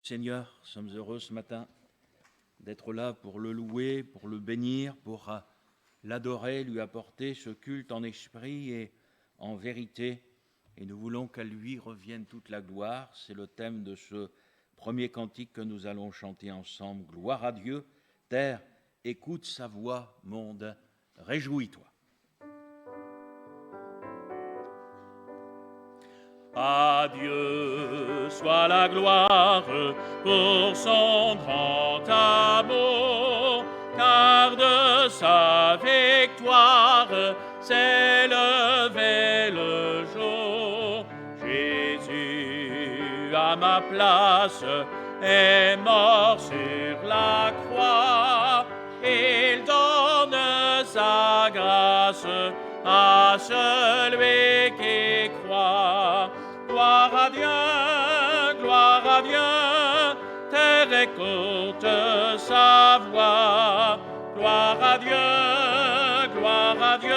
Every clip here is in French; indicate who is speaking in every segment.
Speaker 1: Seigneur, nous sommes heureux ce matin d'être là pour le louer, pour le bénir, pour l'adorer, lui apporter ce culte en esprit et en vérité. Et nous voulons qu'à lui revienne toute la gloire. C'est le thème de ce premier cantique que nous allons chanter ensemble. Gloire à Dieu, terre, écoute sa voix, monde, réjouis-toi. À Dieu soit la gloire pour son grand amour, car de sa victoire s'est levé le jour. Jésus à ma place est mort sur la croix, il donne sa grâce à celui qui croit. Gloire à Dieu, terre écoute sa voix. Gloire à Dieu,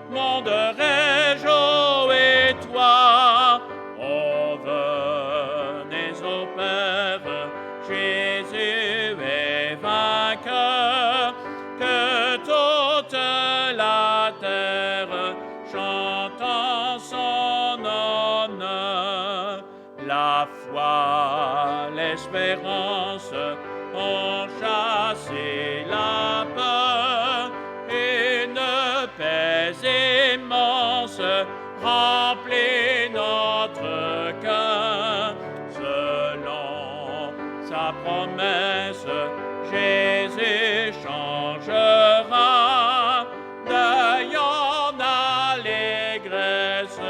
Speaker 1: monde réjouis-toi. Oh, venez au Père, Jésus est vainqueur, que toute la terre chante en son honneur. La foi, l'espérance ont chassé la peur, une paix immense remplit notre cœur. Selon sa promesse, Jésus changera deuil en allégresse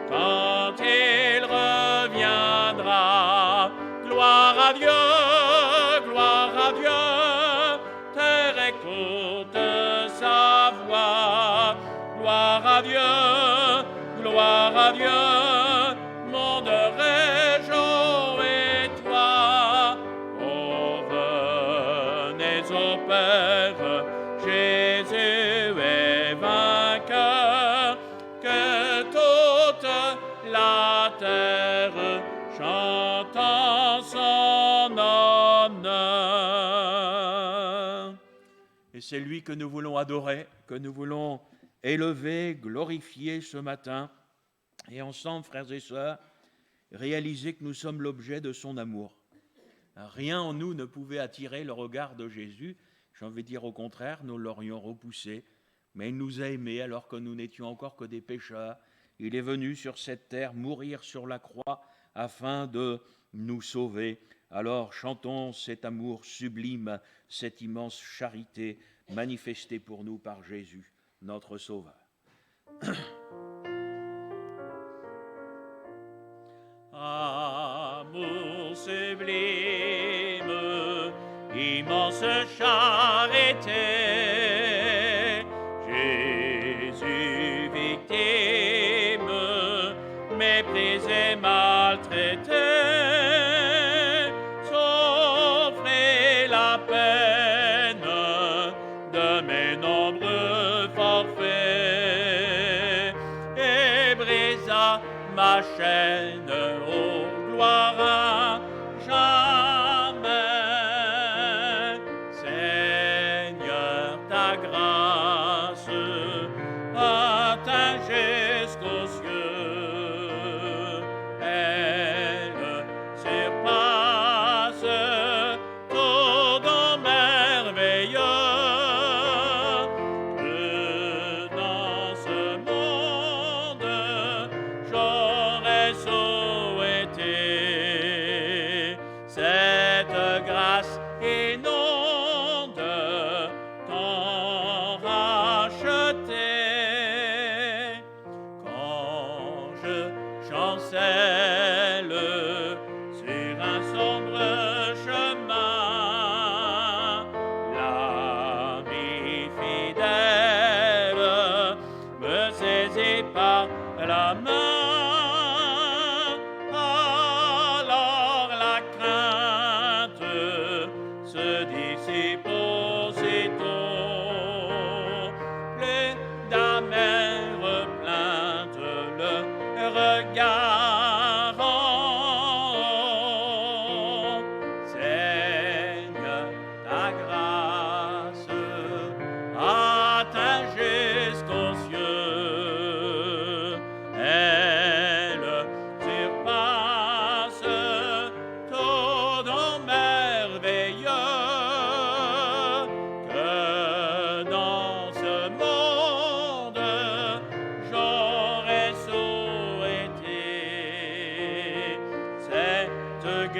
Speaker 1: quand il reviendra. Gloire à Dieu, terre écoute sa voix. Gloire à Dieu, monde réjouis-toi. Oh, venez au Père, Jésus est vainqueur, que toute la terre chante en son honneur. Et c'est lui que nous voulons adorer, que nous voulons élever, glorifier ce matin. Et ensemble, frères et sœurs, réaliser que nous sommes l'objet de son amour. Rien en nous ne pouvait attirer le regard de Jésus. J'ai envie de dire au contraire, nous l'aurions repoussé. Mais il nous a aimés alors que nous n'étions encore que des pécheurs. Il est venu sur cette terre mourir sur la croix afin de nous sauver. Alors chantons cet amour sublime, cette immense charité manifestée pour nous par Jésus, notre Sauveur. Amour sublime, immense charité, Jésus victime, méprisé, maltraité, souffrit la peine de mes nombreux forfaits et brisa ma chaîne. Oh, gloire à jamais, Seigneur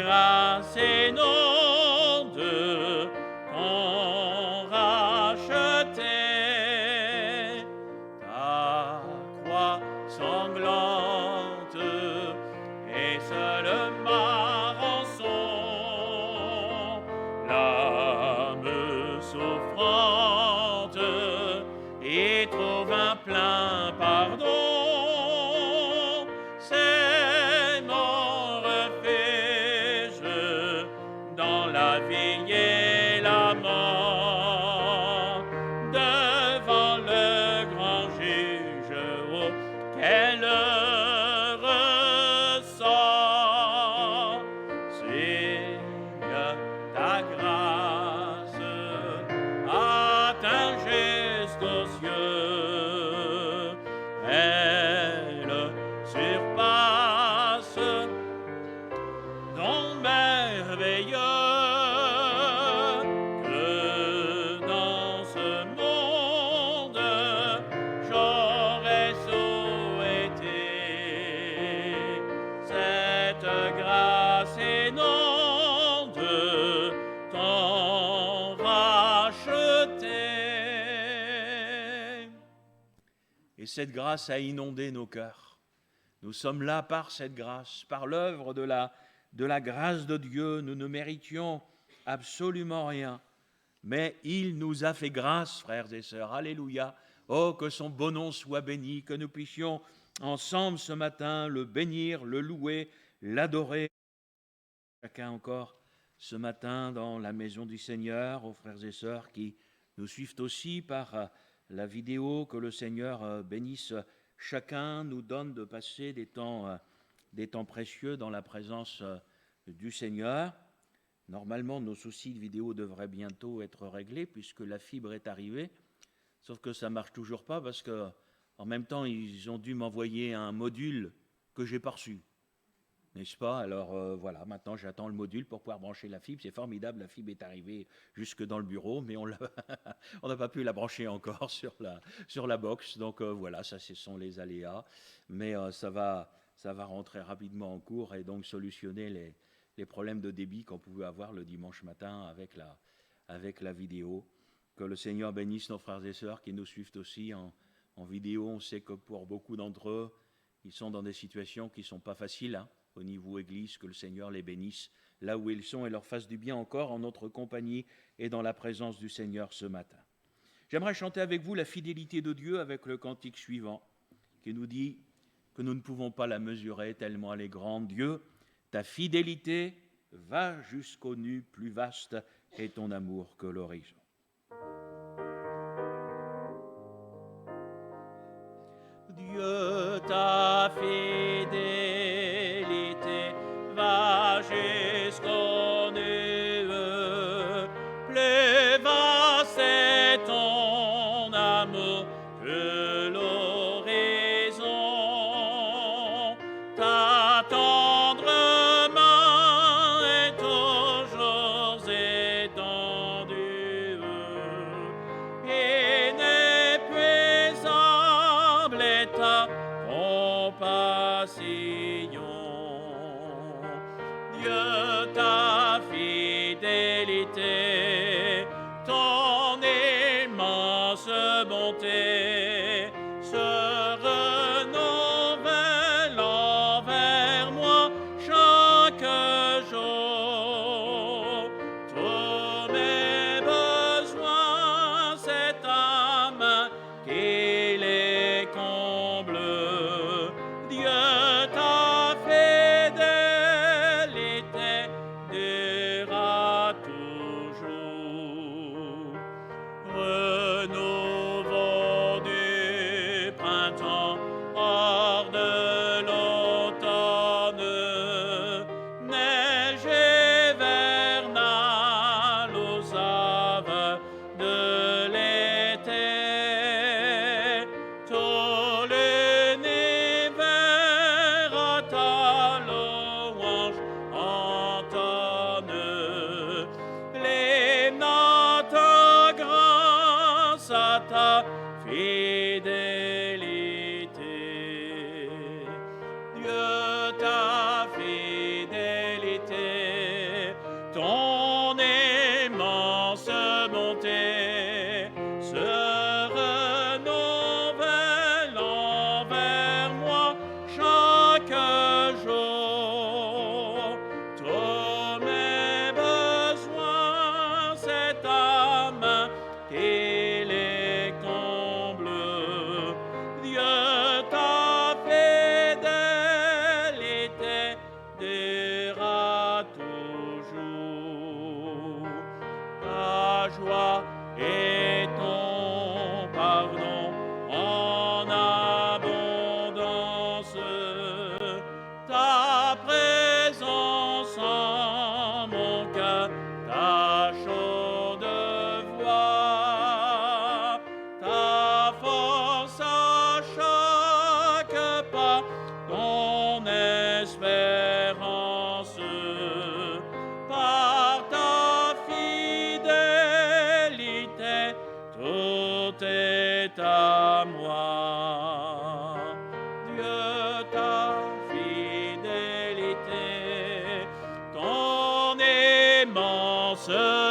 Speaker 1: grâce et nom de ton racheté, ta croix sanglante est seule ma rançon, l'âme souffrante et trouve un plein pardon. C'est mon refuge dans la vie et la mort, devant le grand juge auquel ressort. Seigneur, ta grâce atteint jusqu'aux cieux, elle surpasse don merveilleux que dans ce monde j'aurais souhaité. Cette grâce et nom de ton racheté. Et cette grâce a inondé nos cœurs. Nous sommes là par cette grâce, par l'œuvre de la grâce de Dieu. Nous ne méritions absolument rien, mais il nous a fait grâce, frères et sœurs. Alléluia. Oh, que son beau nom soit béni, que nous puissions ensemble ce matin le bénir, le louer, l'adorer. Chacun encore ce matin dans la maison du Seigneur, aux frères et sœurs qui nous suivent aussi par la vidéo, que le Seigneur bénisse chacun, nous donne de passer des temps précieux dans la présence du Seigneur. Normalement, nos soucis de vidéo devraient bientôt être réglés puisque la fibre est arrivée, sauf que ça ne marche toujours pas parce que en même temps, ils ont dû m'envoyer un module que je n'ai pas reçu. N'est-ce pas? Alors voilà, maintenant j'attends le module pour pouvoir brancher la fibre. C'est formidable, la fibre est arrivée jusque dans le bureau, mais on n'a pas pu la brancher encore sur la box. Donc voilà, ça ce sont les aléas. Mais ça va rentrer rapidement en cours et donc solutionner les problèmes de débit qu'on pouvait avoir le dimanche matin avec la vidéo. Que le Seigneur bénisse nos frères et sœurs qui nous suivent aussi en vidéo. On sait que pour beaucoup d'entre eux, ils sont dans des situations qui ne sont pas faciles, hein, au niveau Église, que le Seigneur les bénisse là où ils sont et leur fasse du bien encore en notre compagnie et dans la présence du Seigneur ce matin. J'aimerais chanter avec vous la fidélité de Dieu avec le cantique suivant qui nous dit que nous ne pouvons pas la mesurer tellement elle est grande. Dieu, ta fidélité va jusqu'aux nues plus vastes et ton amour que l'horizon. Dieu, ta fidélité va jusqu'aux nues, plus vaste est ton amour que l'horizon. Ta tendre main est toujours étendue, inépuisable est ta compassion. Dieu, ta fidélité, ton immense bonté se renouvelle envers moi chaque jour. Tous mes besoins, c'est ta main qui les comble. Dieu, ta fidélité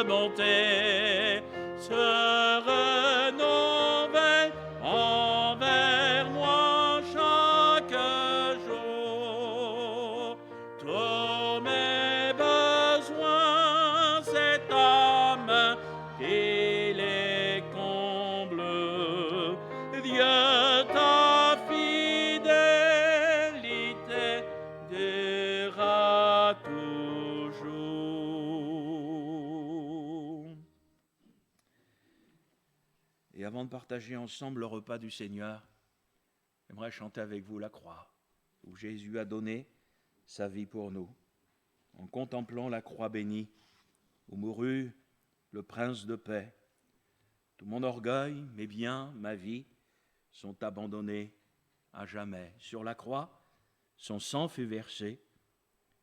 Speaker 1: bonté se renouvelle envers moi chaque jour. Tous mes besoins, c'est ta main qui les comble. Dieu, ta fidélité durera toujours. Et avant de partager ensemble le repas du Seigneur, j'aimerais chanter avec vous la croix, où Jésus a donné sa vie pour nous. En contemplant la croix bénie, où mourut le Prince de paix, tout mon orgueil, mes biens, ma vie sont abandonnés à jamais. Sur la croix, son sang fut versé,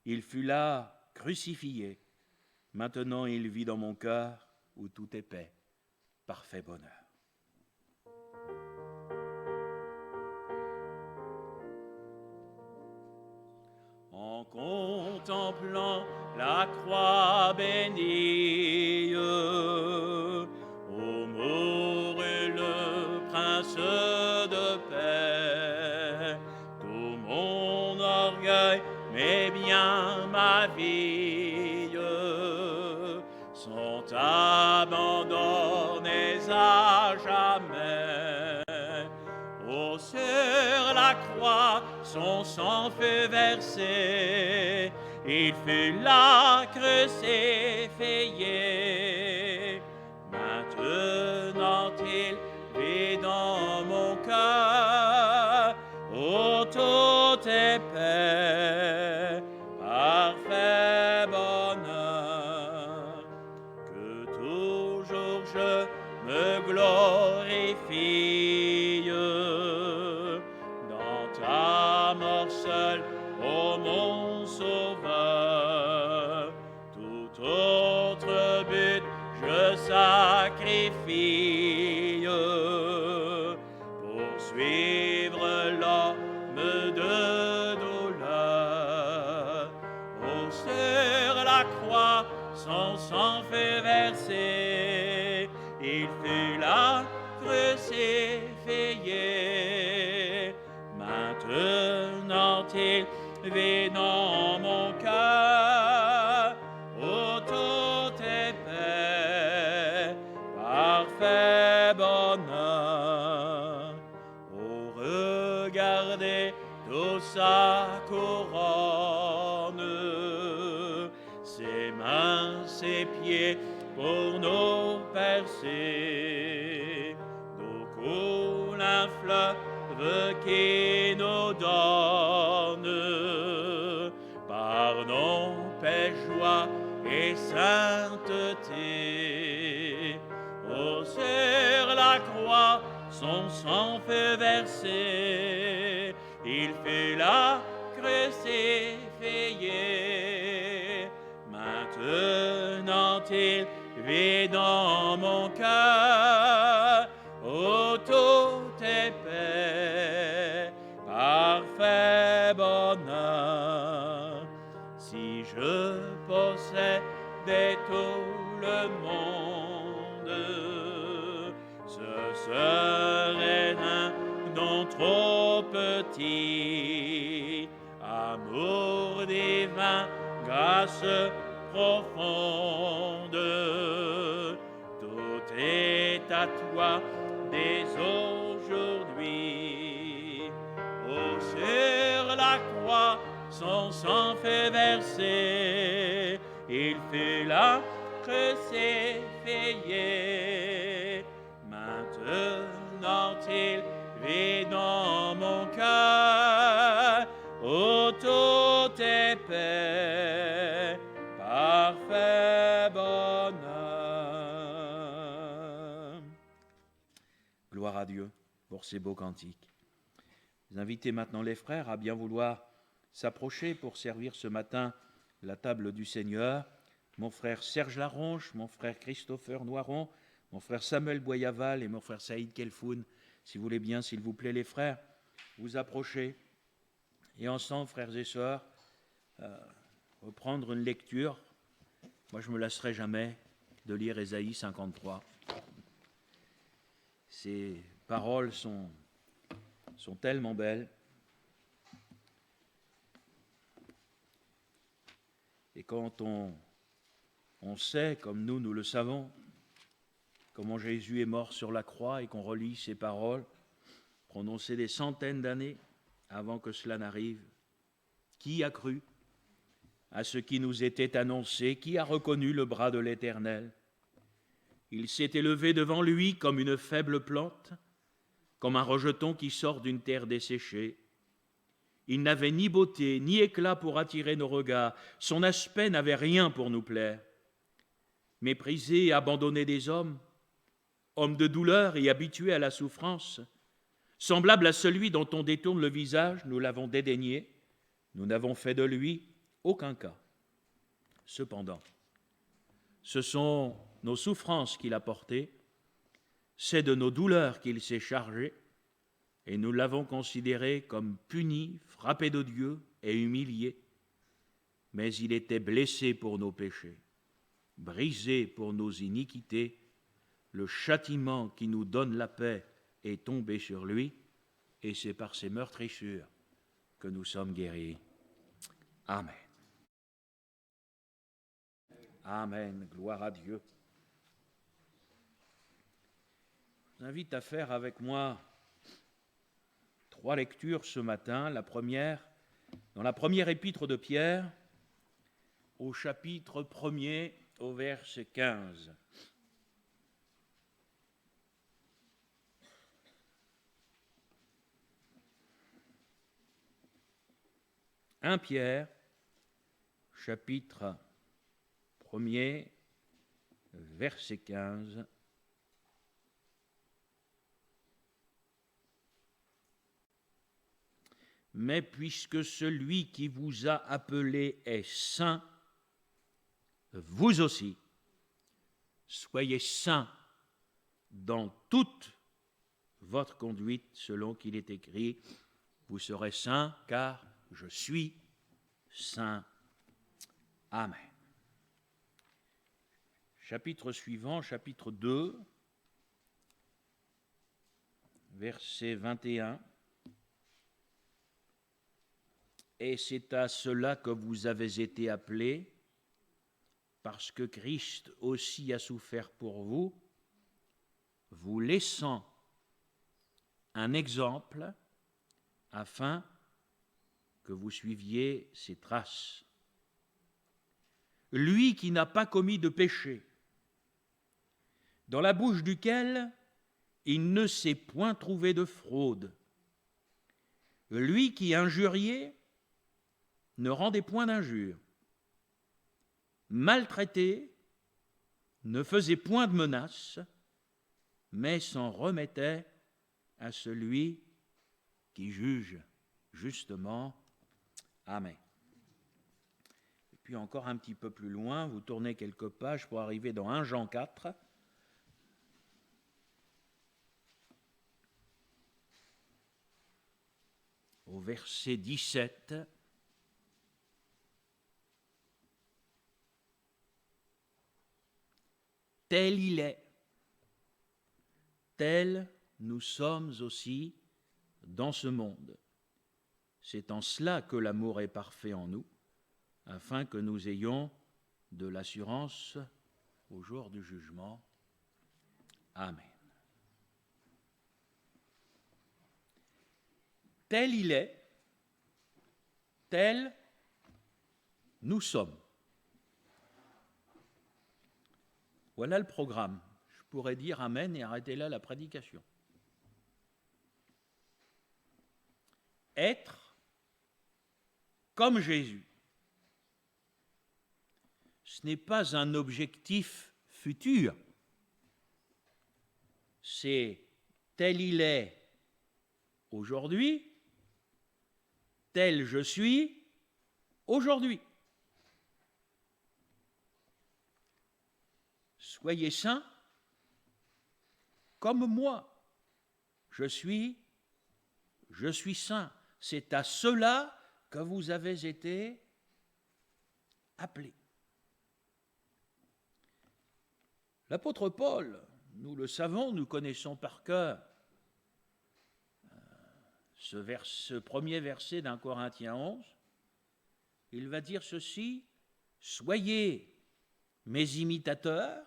Speaker 1: il fut là crucifié. Maintenant il vit dans mon cœur où tout est paix, parfait bonheur. En contemplant la croix bénie, où mourut le Prince de paix, tout mon orgueil, mes biens, ma vie sont abandonnés à jamais. Oh, sur la croix, son sang fut versé, il fut là crucifié. Maintenant il vit dans mon cœur, oh, tout est paix, parfait bonheur. Que toujours je me glorifie dans ta mort seule, ô mon Sauveur. Tout autre but je sacrifie pour suivre l'homme de douleur. Oh, sur la croix, son sang fut versé, il fut là crucifié. Maintenant il vit dans mon cœur, oh, tout est paix, parfait bonheur. Oh, regardez toute sa couronne, ses mains, ses pieds pour nous percer, d'où coule un fleuve qui nous donne pardon, paix, joie et sainteté. Oh, sur la croix, son sang fut versé, il fut là crucifié. Maintenant il vit dans mon cœur, oh, tout est paix, parfait bonheur. Si je possédais tout le monde, ce serait un don trop petit. Amour divin, grâce profonde, tout est à toi dès aujourd'hui. Oh, sur la croix, son sang fut versé, il fut là crucifié. Maintenant il vit dans mon cœur, oh, tout est paix, parfait bonheur. Gloire à Dieu pour ces beaux cantiques. J'invite maintenant les frères à bien vouloir s'approcher pour servir ce matin la table du Seigneur. Mon frère Serge Laronche, mon frère Christopher Noiron, mon frère Samuel Boyaval et mon frère Saïd Kelfoun. Si vous voulez bien, s'il vous plaît, les frères, vous approchez et ensemble, frères et sœurs, reprendre une lecture. Moi, je ne me lasserai jamais de lire Ésaïe 53. Ces paroles sont tellement belles. Et quand on sait, comme nous le savons, comment Jésus est mort sur la croix et qu'on relit ces paroles, prononcées des centaines d'années avant que cela n'arrive, qui a cru à ce qui nous était annoncé? Qui a reconnu le bras de l'Éternel? Il s'est élevé devant lui comme une faible plante, comme un rejeton qui sort d'une terre desséchée. Il n'avait ni beauté, ni éclat pour attirer nos regards. Son aspect n'avait rien pour nous plaire. Méprisé et abandonné des hommes, homme de douleur et habitué à la souffrance, semblable à celui dont on détourne le visage, nous l'avons dédaigné. Nous n'avons fait de lui aucun cas. Cependant, ce sont nos souffrances qu'il a portées, c'est de nos douleurs qu'il s'est chargé, et nous l'avons considéré comme puni, frappé de Dieu et humilié. Mais il était blessé pour nos péchés, brisé pour nos iniquités. Le châtiment qui nous donne la paix est tombé sur lui, et c'est par ses meurtrissures que nous sommes guéris. Amen. Amen. Gloire à Dieu. Je vous invite à faire avec moi 3 lectures ce matin. La première, dans la première épître de Pierre, au chapitre 1er, au verset 15. « 1 Pierre, chapitre 1er, verset 15. Mais puisque celui qui vous a appelé est saint, vous aussi, soyez saints dans toute votre conduite, selon qu'il est écrit, vous serez saints, car je suis saint. Amen. Chapitre suivant, chapitre 2, verset 21. Et c'est à cela que vous avez été appelés, parce que Christ aussi a souffert pour vous, vous laissant un exemple afin que vous suiviez ses traces. Lui qui n'a pas commis de péché, dans la bouche duquel il ne s'est point trouvé de fraude, lui qui injuriait ne rendait point d'injure, maltraité ne faisait point de menaces, mais s'en remettait à celui qui juge justement. Amen. Et puis encore un petit peu plus loin, vous tournez quelques pages pour arriver dans 1 Jean 4. Au verset 17. Tel il est, tel nous sommes aussi dans ce monde. C'est en cela que l'amour est parfait en nous, afin que nous ayons de l'assurance au jour du jugement. Amen. Tel il est, tel nous sommes. Voilà le programme. Je pourrais dire Amen et arrêter là la prédication. Être comme Jésus. Ce n'est pas un objectif futur. C'est tel il est aujourd'hui, tel je suis aujourd'hui. Soyez saints comme moi. Je suis saint. C'est à cela que vous avez été appelés. L'apôtre Paul, nous le savons, nous connaissons par cœur ce premier verset d'un Corinthiens 11. Il va dire ceci: soyez mes imitateurs,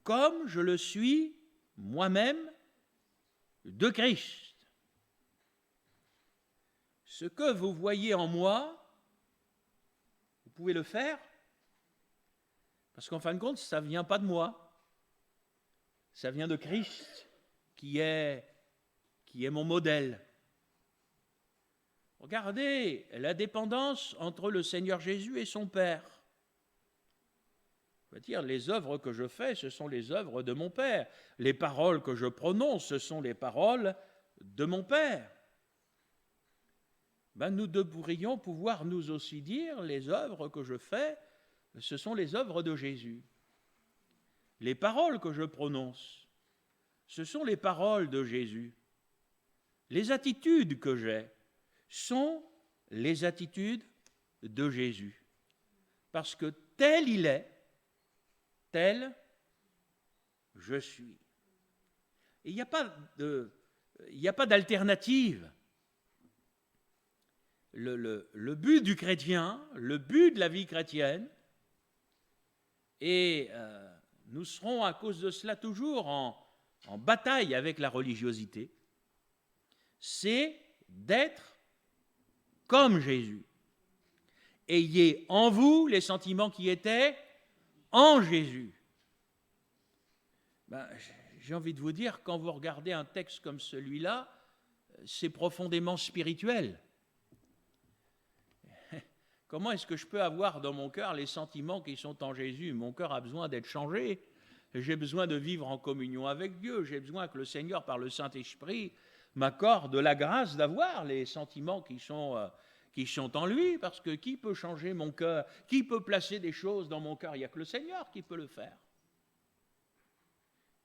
Speaker 1: comme je le suis moi-même de Christ. Ce que vous voyez en moi, vous pouvez le faire, parce qu'en fin de compte, ça ne vient pas de moi, ça vient de Christ, qui est mon modèle. Regardez la dépendance entre le Seigneur Jésus et son Père. On va dire, les œuvres que je fais, ce sont les œuvres de mon Père. Les paroles que je prononce, ce sont les paroles de mon Père. Nous devrions pouvoir nous aussi dire, les œuvres que je fais, ce sont les œuvres de Jésus. Les paroles que je prononce, ce sont les paroles de Jésus. Les attitudes que j'ai sont les attitudes de Jésus. Parce que tel il est, tel je suis. Il n'y a pas d'alternative. Le but du chrétien, le but de la vie chrétienne, et nous serons à cause de cela toujours en bataille avec la religiosité, c'est d'être comme Jésus. Ayez en vous les sentiments qui étaient en Jésus. J'ai envie de vous dire, quand vous regardez un texte comme celui-là, c'est profondément spirituel. Comment est-ce que je peux avoir dans mon cœur les sentiments qui sont en Jésus? Mon cœur a besoin d'être changé. J'ai besoin de vivre en communion avec Dieu. J'ai besoin que le Seigneur, par le Saint-Esprit, m'accorde la grâce d'avoir les sentiments qui sont en lui, parce que qui peut changer mon cœur? Qui peut placer des choses dans mon cœur? Il n'y a que le Seigneur qui peut le faire.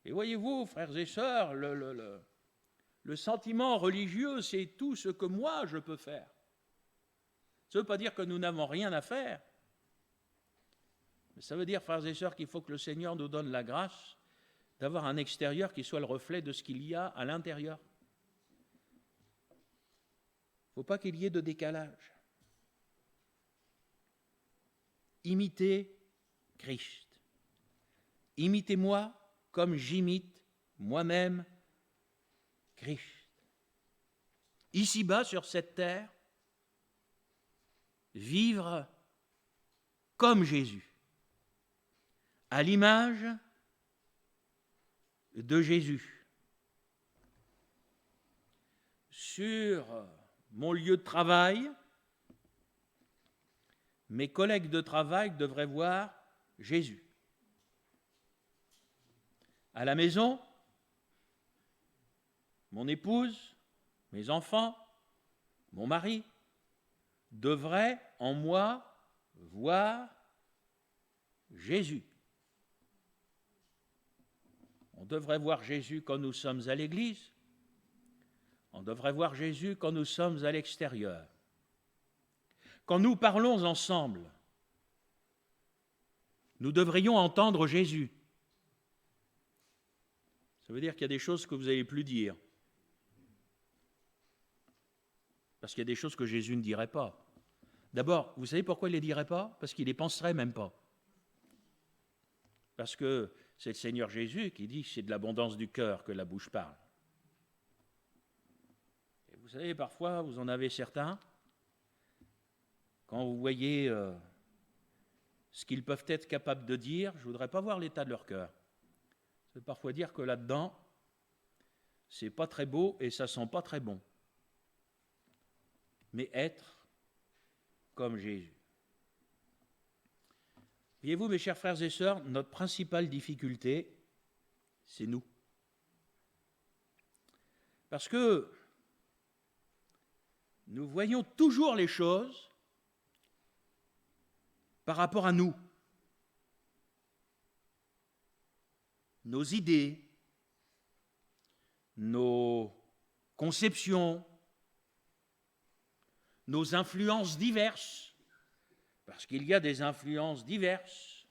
Speaker 1: Et voyez-vous, frères et sœurs, le sentiment religieux, c'est tout ce que moi je peux faire. Ça ne veut pas dire que nous n'avons rien à faire. Mais ça veut dire, frères et sœurs, qu'il faut que le Seigneur nous donne la grâce d'avoir un extérieur qui soit le reflet de ce qu'il y a à l'intérieur. Il ne faut pas qu'il y ait de décalage. Imitez Christ. Imitez-moi comme j'imite moi-même Christ. Ici-bas, sur cette terre, vivre comme Jésus, à l'image de Jésus. Sur mon lieu de travail, mes collègues de travail devraient voir Jésus. À la maison, mon épouse, mes enfants, mon mari devraient en moi voir Jésus. On devrait voir Jésus quand nous sommes à l'église. On devrait voir Jésus quand nous sommes à l'extérieur. Quand nous parlons ensemble, nous devrions entendre Jésus. Ça veut dire qu'il y a des choses que vous n'allez plus dire. Parce qu'il y a des choses que Jésus ne dirait pas. D'abord, vous savez pourquoi il ne les dirait pas? Parce qu'il ne les penserait même pas. Parce que c'est le Seigneur Jésus qui dit que c'est de l'abondance du cœur que la bouche parle. Et vous savez, parfois, vous en avez certains, quand vous voyez ce qu'ils peuvent être capables de dire, je ne voudrais pas voir l'état de leur cœur. Ça veut parfois dire que là-dedans, c'est pas très beau et ça sent pas très bon. Mais être comme Jésus. Voyez-vous, mes chers frères et sœurs, notre principale difficulté, c'est nous. Parce que nous voyons toujours les choses par rapport à nous. Nos idées, nos conceptions, nos influences diverses, parce qu'il y a des influences diverses.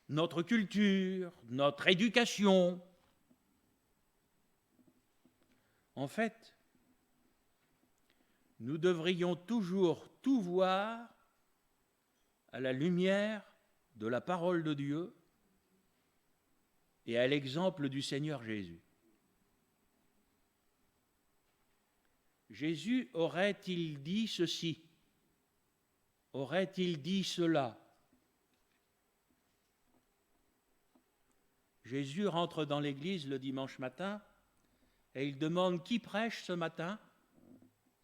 Speaker 1: notre culture, notre éducation. En fait, nous devrions toujours tout voir à la lumière de la parole de Dieu et à l'exemple du Seigneur Jésus. Jésus aurait-il dit ceci? Aurait-il dit cela? Jésus rentre dans l'église le dimanche matin et il demande qui prêche ce matin?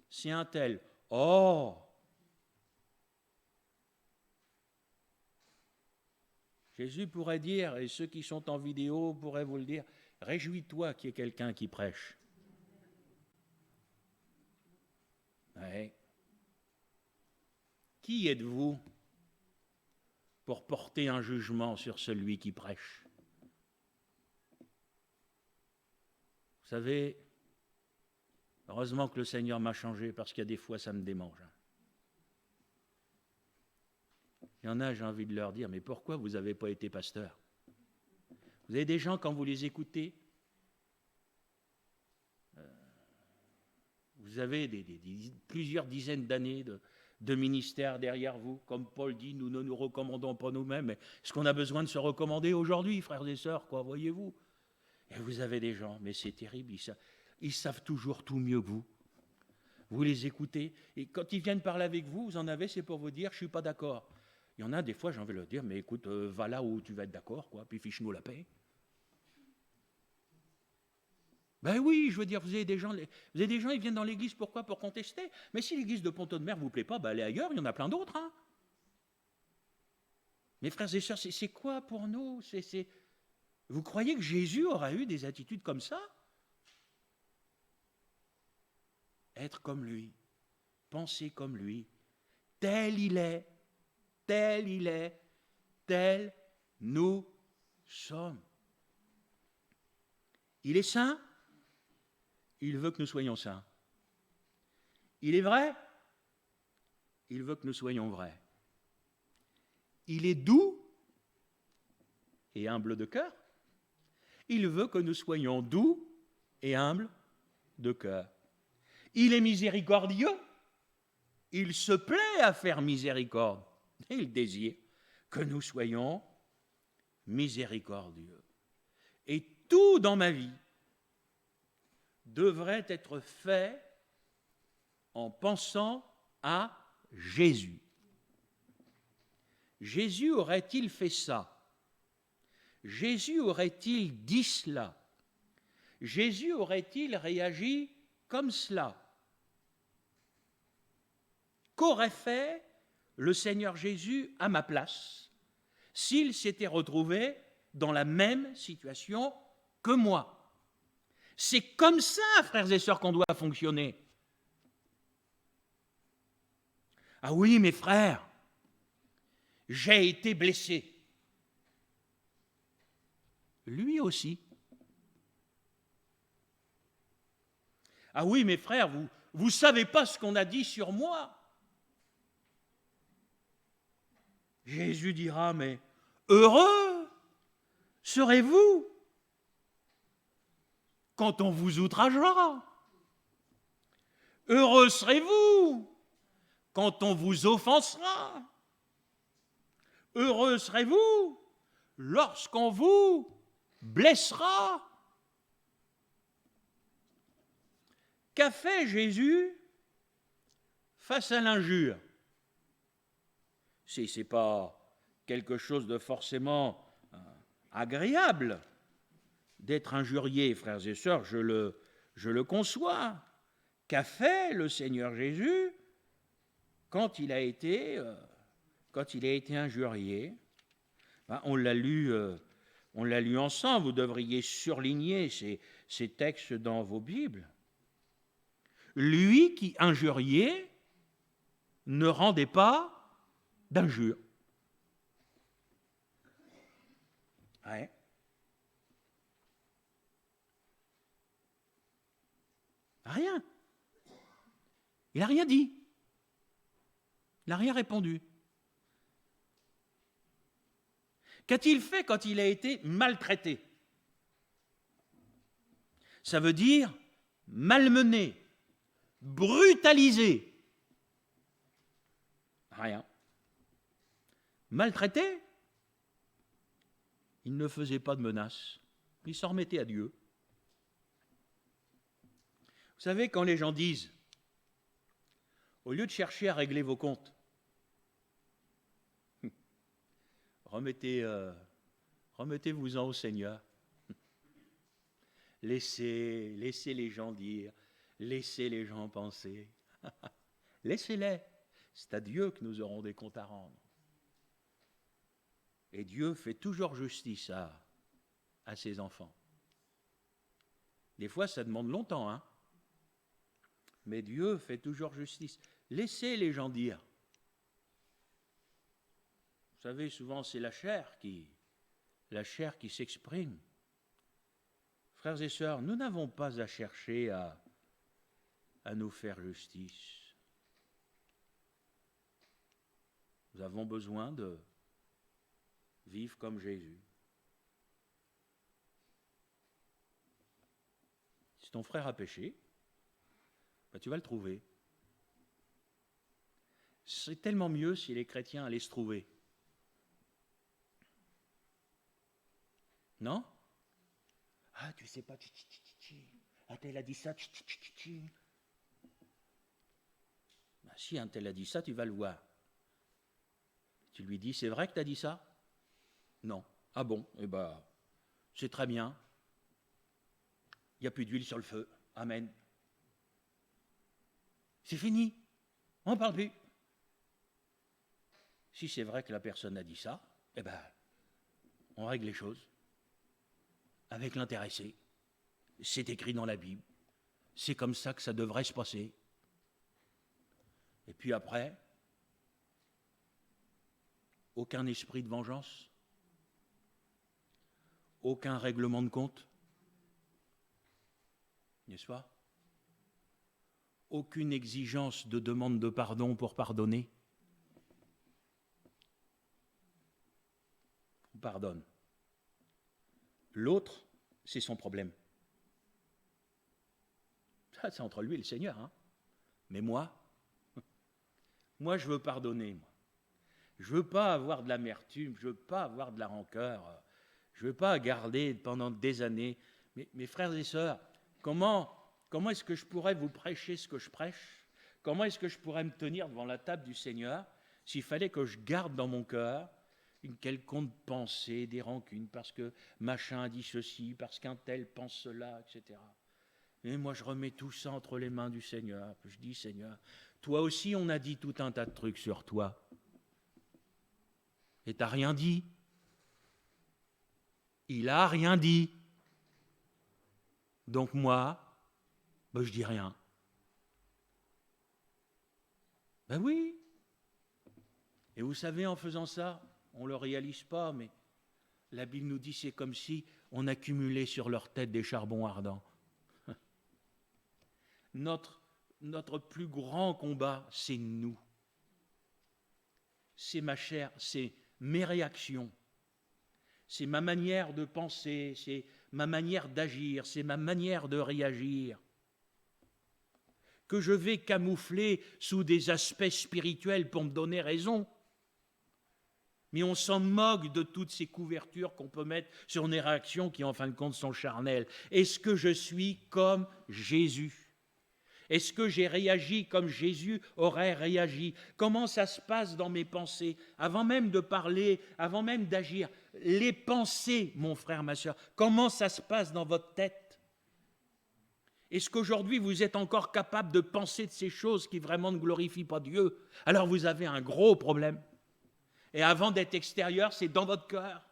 Speaker 1: C'est un tel. Oh! Jésus pourrait dire, et ceux qui sont en vidéo pourraient vous le dire, réjouis-toi qu'il y ait quelqu'un qui prêche. Ouais. Qui êtes-vous pour porter un jugement sur celui qui prêche? Vous savez, heureusement que le Seigneur m'a changé parce qu'il y a des fois ça me démange. Il y en a, j'ai envie de leur dire, mais pourquoi vous n'avez pas été pasteur? Vous avez des gens, quand vous les écoutez, vous avez plusieurs dizaines d'années de ministère derrière vous. Comme Paul dit, nous ne nous recommandons pas nous-mêmes, mais est-ce qu'on a besoin de se recommander aujourd'hui, frères et sœurs, quoi, voyez-vous? Et vous avez des gens, mais c'est terrible, ils savent toujours tout mieux que vous. Vous les écoutez, et quand ils viennent parler avec vous, vous en avez, c'est pour vous dire, je ne suis pas d'accord. Il y en a des fois, j'ai envie de leur dire, mais écoute, va là où tu vas être d'accord, quoi, puis fiche-nous la paix. Ben oui, je veux dire, vous avez des gens, ils viennent dans l'église, pourquoi? Pour contester. Mais si l'église de Pont-de-Mer ne vous plaît pas, ben allez ailleurs, il y en a plein d'autres. Hein. Mes frères et sœurs, c'est quoi pour nous? Vous croyez que Jésus aura eu des attitudes comme ça? Être comme lui, penser comme lui, tel il est, tel nous sommes. Il est saint, il veut que nous soyons saints. Il est vrai, il veut que nous soyons vrais. Il est doux et humble de cœur, il veut que nous soyons doux et humbles de cœur. Il est miséricordieux, il se plaît à faire miséricorde, et il désire que nous soyons miséricordieux. Et tout dans ma vie devrait être fait en pensant à Jésus. Jésus aurait-il fait ça? Jésus aurait-il dit cela? Jésus aurait-il réagi comme cela? Qu'aurait fait le Seigneur Jésus à ma place s'il s'était retrouvé dans la même situation que moi? C'est comme ça, frères et sœurs, qu'on doit fonctionner. Ah oui, mes frères, j'ai été blessé. Lui aussi. Ah oui, mes frères, vous ne savez pas ce qu'on a dit sur moi. Jésus dira, mais heureux serez-vous quand on vous outragera. Heureux serez-vous quand on vous offensera. Heureux serez-vous lorsqu'on vous blessera. Qu'a fait Jésus face à l'injure? Si ce n'est pas quelque chose de forcément agréable d'être injurié, frères et sœurs, je le conçois. Qu'a fait le Seigneur Jésus quand il a été injurié? On l'a lu ensemble, vous devriez surligner ces textes dans vos Bibles. Lui qui injuriait ne rendait pas d'injure. Ouais. Rien. Il n'a rien dit. Il n'a rien répondu. Qu'a-t-il fait quand il a été maltraité? Ça veut dire malmené, brutalisé. Rien. Maltraité? Il ne faisait pas de menaces. Il s'en remettait à Dieu. Vous savez, quand les gens disent, au lieu de chercher à régler vos comptes, remettez-vous-en au Seigneur. Laissez les gens dire, laissez les gens penser. Laissez-les. C'est à Dieu que nous aurons des comptes à rendre. Et Dieu fait toujours justice à ses enfants. Des fois, ça demande longtemps, hein. Mais Dieu fait toujours justice. Laissez les gens dire. Vous savez, souvent, c'est la chair qui s'exprime. Frères et sœurs, nous n'avons pas à chercher à nous faire justice. Nous avons besoin de vivre comme Jésus. Si ton frère a péché, ben tu vas le trouver. C'est tellement mieux si les chrétiens allaient se trouver. Non? Ah, tu sais pas, un tel a dit ça, ben, si un tel a dit ça, tu vas le voir. Tu lui dis, c'est vrai que tu as dit ça? Non. Ah bon? Eh ben, c'est très bien. Il n'y a plus d'huile sur le feu. Amen. C'est fini. On ne parle plus. Si c'est vrai que la personne a dit ça, eh ben, on règle les choses avec l'intéressé. C'est écrit dans la Bible. C'est comme ça que ça devrait se passer. Et puis après, aucun esprit de vengeance, aucun règlement de compte, n'est-ce pas? Aucune exigence de demande de pardon pour pardonner. On pardonne. L'autre, c'est son problème. Ça, c'est entre lui et le Seigneur, hein. Mais moi, je veux pardonner, moi. Je veux pas avoir de l'amertume, je veux pas avoir de la rancœur, je veux pas garder pendant des années. Mais mes frères et sœurs, comment est-ce que je pourrais vous prêcher ce que je prêche? Comment est-ce que je pourrais me tenir devant la table du Seigneur s'il fallait que je garde dans mon cœur une quelconque pensée, des rancunes, parce que machin a dit ceci, parce qu'un tel pense cela, etc. Et moi, je remets tout ça entre les mains du Seigneur. Je dis, Seigneur, toi aussi, on a dit tout un tas de trucs sur toi. Et t'as rien dit. Il a rien dit. Donc moi, ben, je dis rien. Ben oui. Et vous savez, en faisant ça, on ne le réalise pas, mais la Bible nous dit c'est comme si on accumulait sur leur tête des charbons ardents. Notre plus grand combat, c'est nous. C'est ma chair, c'est mes réactions. C'est ma manière de penser, c'est ma manière d'agir, c'est ma manière de réagir, que je vais camoufler sous des aspects spirituels pour me donner raison. Mais on s'en moque de toutes ces couvertures qu'on peut mettre sur des réactions qui, en fin de compte, sont charnelles. Est-ce que je suis comme Jésus ? Est-ce que j'ai réagi comme Jésus aurait réagi? Comment ça se passe dans mes pensées? Avant même de parler, avant même d'agir, les pensées, mon frère, ma soeur, comment ça se passe dans votre tête? Est-ce qu'aujourd'hui vous êtes encore capable de penser de ces choses qui vraiment ne glorifient pas Dieu? Alors vous avez un gros problème. Et avant d'être extérieur, c'est dans votre cœur.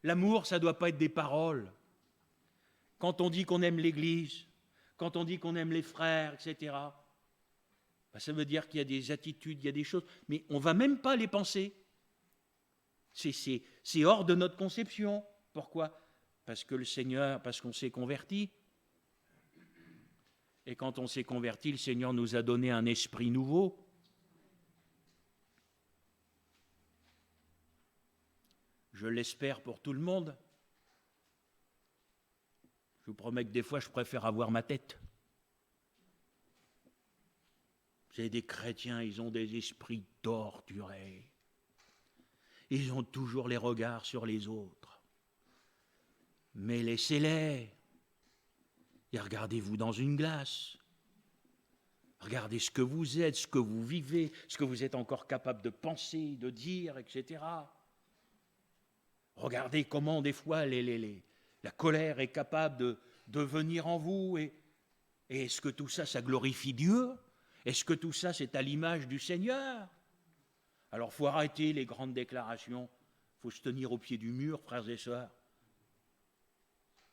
Speaker 1: L'amour, ça ne doit pas être des paroles. Quand on dit qu'on aime l'Église, quand on dit qu'on aime les frères, etc., ben ça veut dire qu'il y a des attitudes, il y a des choses, mais on ne va même pas les penser. C'est hors de notre conception. Pourquoi? Parce que le Seigneur, parce qu'on s'est converti. Et quand on s'est converti, le Seigneur nous a donné un esprit nouveau. Je l'espère pour tout le monde. Je vous promets que des fois, je préfère avoir ma tête. C'est des chrétiens, ils ont des esprits torturés. Ils ont toujours les regards sur les autres. Mais laissez-les. Et regardez-vous dans une glace. Regardez ce que vous êtes, ce que vous vivez, ce que vous êtes encore capable de penser, de dire, etc. Regardez comment des fois la colère est capable de venir en vous. Et est-ce que tout ça, ça glorifie Dieu? Est-ce que tout ça, c'est à l'image du Seigneur? Alors, il faut arrêter les grandes déclarations. Il faut se tenir au pied du mur, frères et sœurs.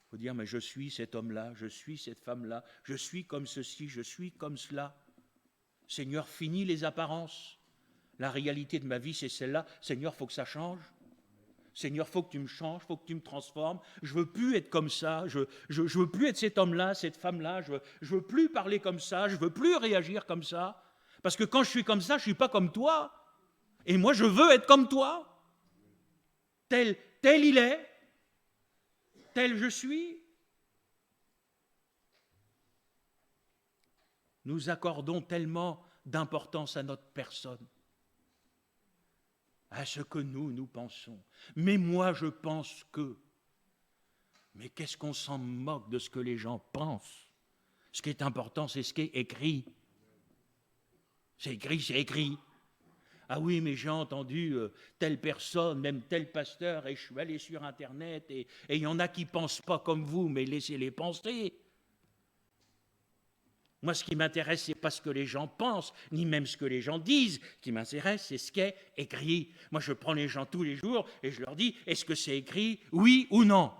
Speaker 1: Il faut dire, mais je suis cet homme-là, je suis cette femme-là, je suis comme ceci, je suis comme cela. Seigneur, finis les apparences. La réalité de ma vie, c'est celle-là. Seigneur, il faut que ça change. Seigneur, il faut que tu me changes, il faut que tu me transformes. Je ne veux plus être comme ça, je veux plus être cet homme-là, cette femme-là, je veux plus parler comme ça, je ne veux plus réagir comme ça. Parce que quand je suis comme ça, je ne suis pas comme toi. Et moi, je veux être comme toi. Tel il est, tel je suis. Nous accordons tellement d'importance à notre personne, à ce que nous pensons. Mais moi, je pense que. Mais qu'est-ce qu'on s'en moque de ce que les gens pensent? Ce qui est important, c'est ce qui est écrit. C'est écrit, c'est écrit. Ah oui, mais j'ai entendu telle personne, même tel pasteur, et je suis allé sur Internet, et il y en a qui ne pensent pas comme vous, mais laissez-les penser. Moi, ce qui m'intéresse, ce n'est pas ce que les gens pensent, ni même ce que les gens disent. Ce qui m'intéresse, c'est ce qui est écrit. Moi, je prends les gens tous les jours et je leur dis, est-ce que c'est écrit, oui ou non?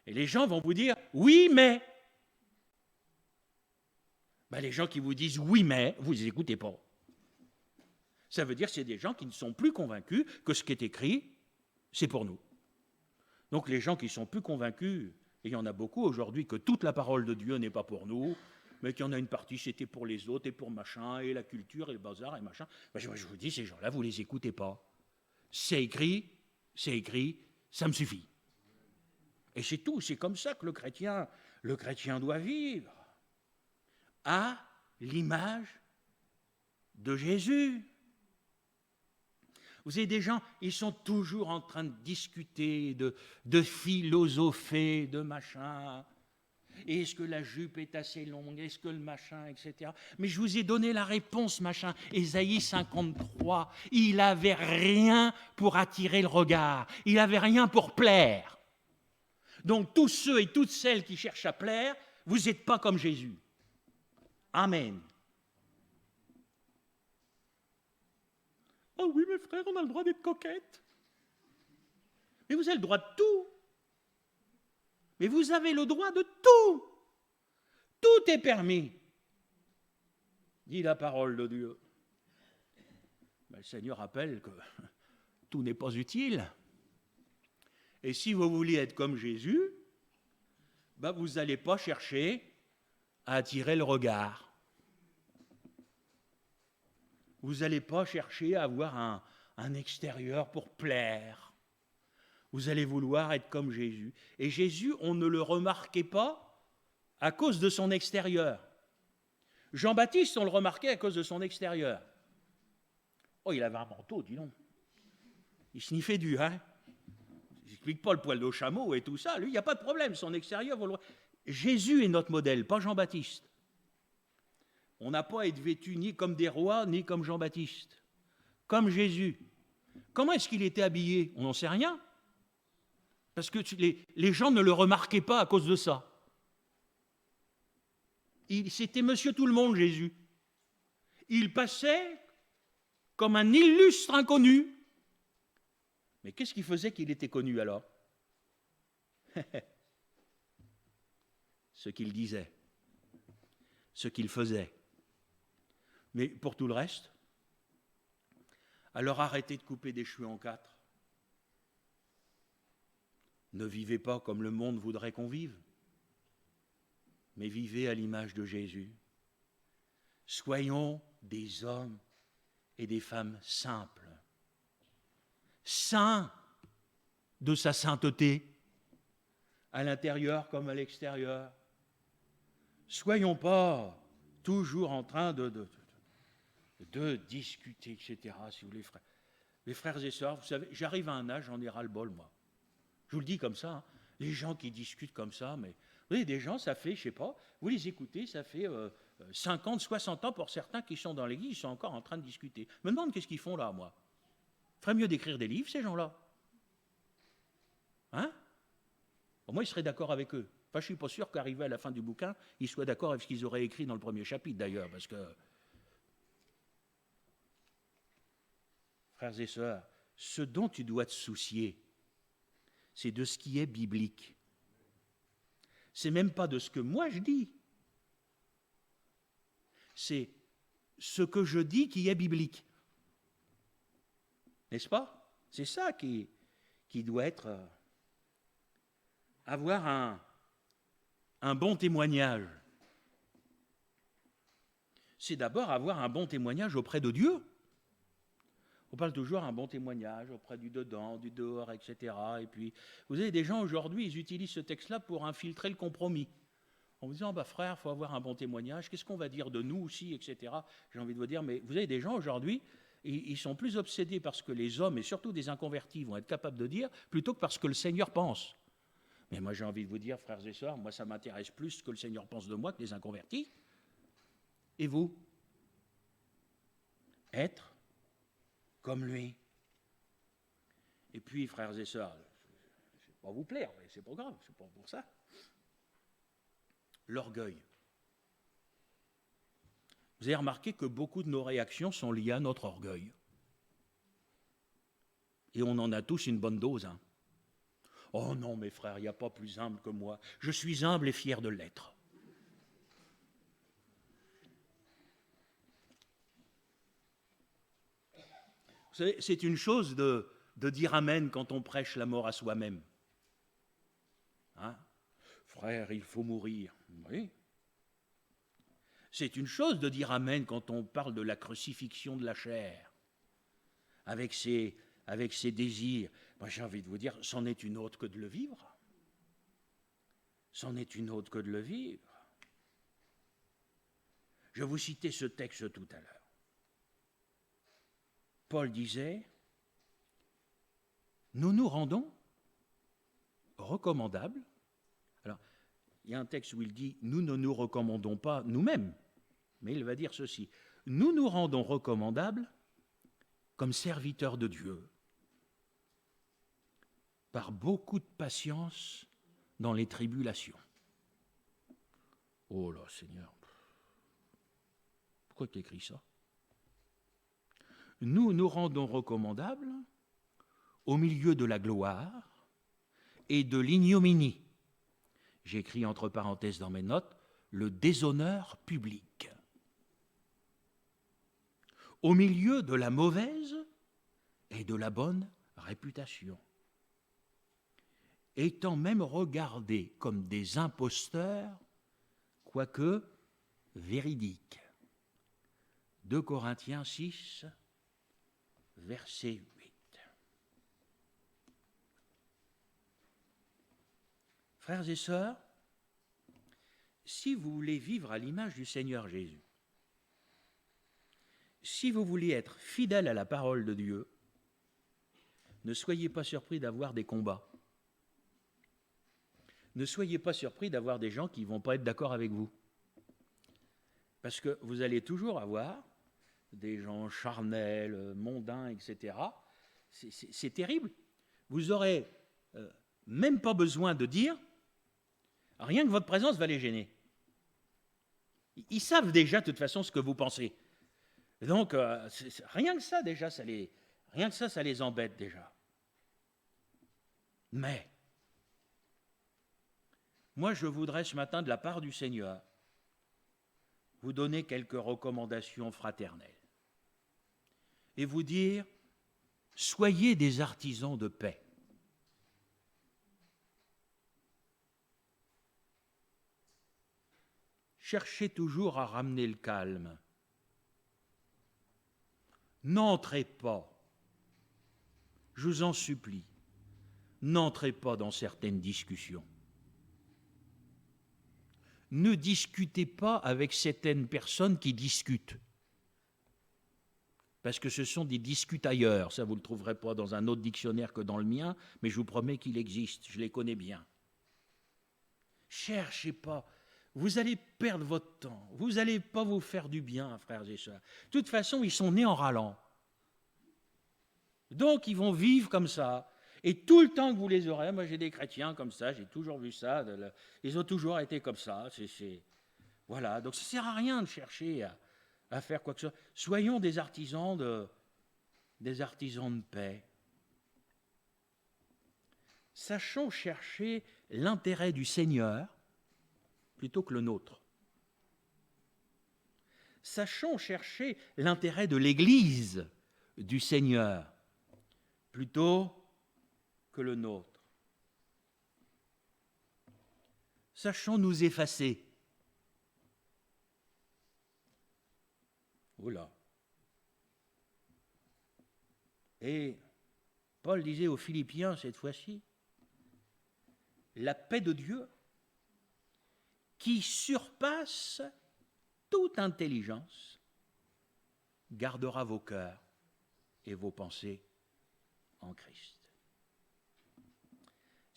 Speaker 1: Et les gens vont vous dire, oui, mais. Ben, les gens qui vous disent oui, mais, vous ne les écoutez pas. Ça veut dire que c'est des gens qui ne sont plus convaincus que ce qui est écrit, c'est pour nous. Donc les gens qui sont plus convaincus, et il y en a beaucoup aujourd'hui, que toute la parole de Dieu n'est pas pour nous, mais qu'il y en a une partie, c'était pour les autres, et pour machin, et la culture, et le bazar, et machin. Ben, je vous dis, ces gens-là, vous ne les écoutez pas. C'est écrit, ça me suffit. Et c'est tout, c'est comme ça que le chrétien doit vivre. À l'image de Jésus. Vous avez des gens, ils sont toujours en train de discuter, de philosopher, de machin. Est-ce que la jupe est assez longue? Est-ce que le machin, etc. Mais je vous ai donné la réponse, machin. Ésaïe 53, il n'avait rien pour attirer le regard. Il n'avait rien pour plaire. Donc tous ceux et toutes celles qui cherchent à plaire, vous n'êtes pas comme Jésus. Amen. Oh oui, mes frères, on a le droit d'être coquette. Mais vous avez le droit de tout. Mais vous avez le droit de tout. Tout est permis, dit la parole de Dieu. Mais le Seigneur rappelle que tout n'est pas utile. Et si vous voulez être comme Jésus, ben vous n'allez pas chercher à attirer le regard. Vous n'allez pas chercher à avoir un extérieur pour plaire. Vous allez vouloir être comme Jésus. Et Jésus, on ne le remarquait pas à cause de son extérieur. Jean-Baptiste, on le remarquait à cause de son extérieur. Oh, il avait un manteau, dis donc. Il sniffait du, hein. Il n'explique pas le poil de chameau et tout ça. Lui, il n'y a pas de problème. Son extérieur, vous le... Jésus est notre modèle, pas Jean-Baptiste. On n'a pas à être vêtu ni comme des rois, ni comme Jean-Baptiste. Comme Jésus. Comment est-ce qu'il était habillé? On n'en sait rien. Parce que les gens ne le remarquaient pas à cause de ça. C'était monsieur tout le monde, Jésus. Il passait comme un illustre inconnu. Mais qu'est-ce qui faisait qu'il était connu alors? Ce qu'il disait, ce qu'il faisait. Mais pour tout le reste, alors arrêtez de couper des cheveux en quatre. Ne vivez pas comme le monde voudrait qu'on vive, mais vivez à l'image de Jésus. Soyons des hommes et des femmes simples. Saints, de sa sainteté, à l'intérieur comme à l'extérieur. Soyons pas toujours en train de discuter, etc. Si vous voulez, frères. Les frères et sœurs, vous savez, j'arrive à un âge, j'en ai ras-le-bol, moi. Je vous le dis comme ça, hein. Les gens qui discutent comme ça, mais vous voyez, des gens, ça fait, je sais pas, vous les écoutez, ça fait 50, 60 ans pour certains qui sont dans l'église, ils sont encore en train de discuter. Je me demande qu'est-ce qu'ils font là, moi. Il ferait mieux d'écrire des livres, ces gens-là. Hein? Bon, moi, ils seraient d'accord avec eux. Enfin, je ne suis pas sûr qu'arrivé à la fin du bouquin, ils soient d'accord avec ce qu'ils auraient écrit dans le premier chapitre, d'ailleurs, parce que... Frères et sœurs, ce dont tu dois te soucier, c'est de ce qui est biblique. C'est même pas de ce que moi je dis. C'est ce que je dis qui est biblique. N'est-ce pas? C'est ça qui doit être... avoir un bon témoignage. C'est d'abord avoir un bon témoignage auprès de Dieu. On parle toujours d'un bon témoignage auprès du dedans, du dehors, etc. Et puis, vous avez des gens aujourd'hui, ils utilisent ce texte-là pour infiltrer le compromis. En vous disant, bah frère, il faut avoir un bon témoignage, qu'est-ce qu'on va dire de nous aussi, etc. J'ai envie de vous dire, mais vous avez des gens aujourd'hui, ils sont plus obsédés par ce que les hommes, et surtout des inconvertis, vont être capables de dire, plutôt que par ce que le Seigneur pense. Mais moi, j'ai envie de vous dire, frères et sœurs, moi, ça m'intéresse plus ce que le Seigneur pense de moi que les inconvertis. Et vous? Être comme lui. Et puis, frères et sœurs, je ne vais pas vous plaire, mais c'est pas grave, c'est pas pour ça. L'orgueil. Vous avez remarqué que beaucoup de nos réactions sont liées à notre orgueil. Et on en a tous une bonne dose. Hein. Oh non, mes frères, il n'y a pas plus humble que moi. Je suis humble et fier de l'être. Vous savez, c'est une chose de dire amen quand on prêche la mort à soi-même. Hein? Frère, il faut mourir. Oui. C'est une chose de dire amen quand on parle de la crucifixion de la chair, avec ses désirs. Moi, j'ai envie de vous dire, c'en est une autre que de le vivre. C'en est une autre que de le vivre. Je vais vous citer ce texte tout à l'heure. Paul disait, nous nous rendons recommandables. Alors, il y a un texte où il dit, nous ne nous recommandons pas nous-mêmes, mais il va dire ceci, nous nous rendons recommandables comme serviteurs de Dieu, par beaucoup de patience dans les tribulations. Oh là, Seigneur, pourquoi tu écris ça? Nous nous rendons recommandables au milieu de la gloire et de l'ignominie. J'écris entre parenthèses dans mes notes, le déshonneur public. Au milieu de la mauvaise et de la bonne réputation. Étant même regardés comme des imposteurs, quoique véridiques. 2 Corinthiens 6, verset 8. Frères et sœurs, si vous voulez vivre à l'image du Seigneur Jésus, si vous voulez être fidèle à la parole de Dieu, ne soyez pas surpris d'avoir des combats. Ne soyez pas surpris d'avoir des gens qui ne vont pas être d'accord avec vous. Parce que vous allez toujours avoir des gens charnels, mondains, etc. C'est terrible. Vous n'aurez même pas besoin de dire, rien que votre présence va les gêner. Ils savent déjà de toute façon ce que vous pensez. Donc, rien que ça déjà, ça les embête déjà. Mais, moi je voudrais ce matin, de la part du Seigneur, vous donner quelques recommandations fraternelles et vous dire, soyez des artisans de paix. Cherchez toujours à ramener le calme. N'entrez pas, je vous en supplie, n'entrez pas dans certaines discussions. Ne discutez pas avec certaines personnes qui discutent. Parce que ce sont des discutailleurs. Ça, vous ne le trouverez pas dans un autre dictionnaire que dans le mien, mais je vous promets qu'il existe, je les connais bien. Cherchez pas. Vous allez perdre votre temps. Vous n'allez pas vous faire du bien, frères et sœurs. De toute façon, ils sont nés en râlant. Donc, ils vont vivre comme ça. Et tout le temps que vous les aurez, moi j'ai des chrétiens comme ça, j'ai toujours vu ça, ils ont toujours été comme ça. Voilà, donc ça ne sert à rien de chercher à faire quoi que ce soit. Soyons des artisans de paix. Sachons chercher l'intérêt du Seigneur plutôt que le nôtre. Sachons chercher l'intérêt de l'Église du Seigneur plutôt que le nôtre. Sachons nous effacer. Oula. Et Paul disait aux Philippiens cette fois-ci, la paix de Dieu qui surpasse toute intelligence gardera vos cœurs et vos pensées en Christ.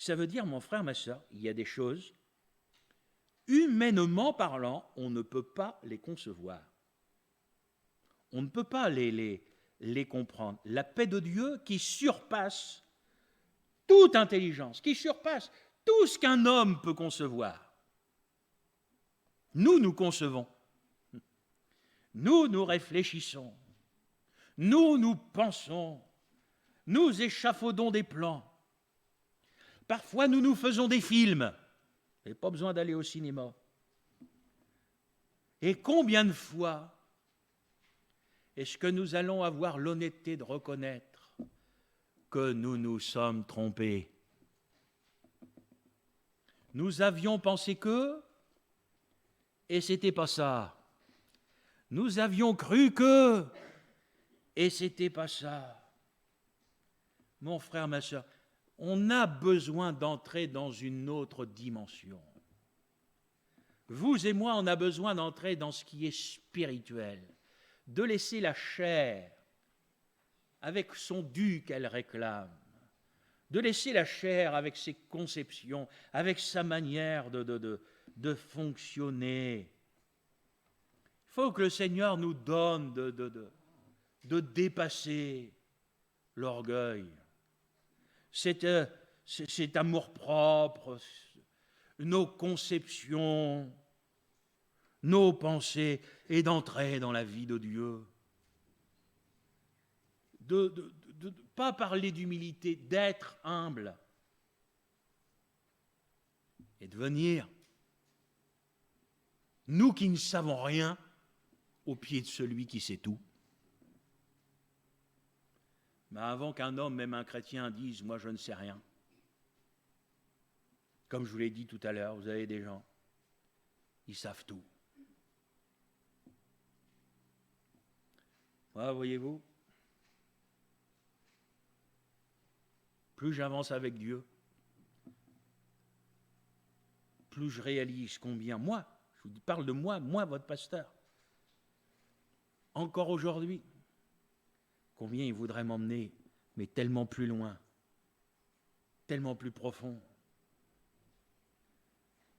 Speaker 1: Ça veut dire, mon frère, ma soeur, il y a des choses, humainement parlant, on ne peut pas les concevoir. On ne peut pas les comprendre. La paix de Dieu qui surpasse toute intelligence, qui surpasse tout ce qu'un homme peut concevoir. Nous concevons. Nous réfléchissons. Nous pensons. Nous échafaudons des plans. Parfois, nous faisons des films. Il n'y a pas besoin d'aller au cinéma. Et combien de fois est-ce que nous allons avoir l'honnêteté de reconnaître que nous nous sommes trompés? Nous avions pensé que, et c'était pas ça. Nous avions cru que, et c'était pas ça. Mon frère, ma soeur, on a besoin d'entrer dans une autre dimension. Vous et moi, on a besoin d'entrer dans ce qui est spirituel, de laisser la chair, avec son dû qu'elle réclame, de laisser la chair avec ses conceptions, avec sa manière de fonctionner. Il faut que le Seigneur nous donne de dépasser l'orgueil, cet amour-propre, nos conceptions, nos pensées, et d'entrer dans la vie de Dieu. De pas parler d'humilité, d'être humble et de venir, nous qui ne savons rien, au pied de celui qui sait tout. Mais avant qu'un homme, même un chrétien, dise « moi je ne sais rien », comme je vous l'ai dit tout à l'heure, vous avez des gens, ils savent tout. Moi, voyez-vous, plus j'avance avec Dieu, plus je réalise combien, moi, je vous parle de moi, votre pasteur, encore aujourd'hui, combien il voudrait m'emmener, mais tellement plus loin, tellement plus profond.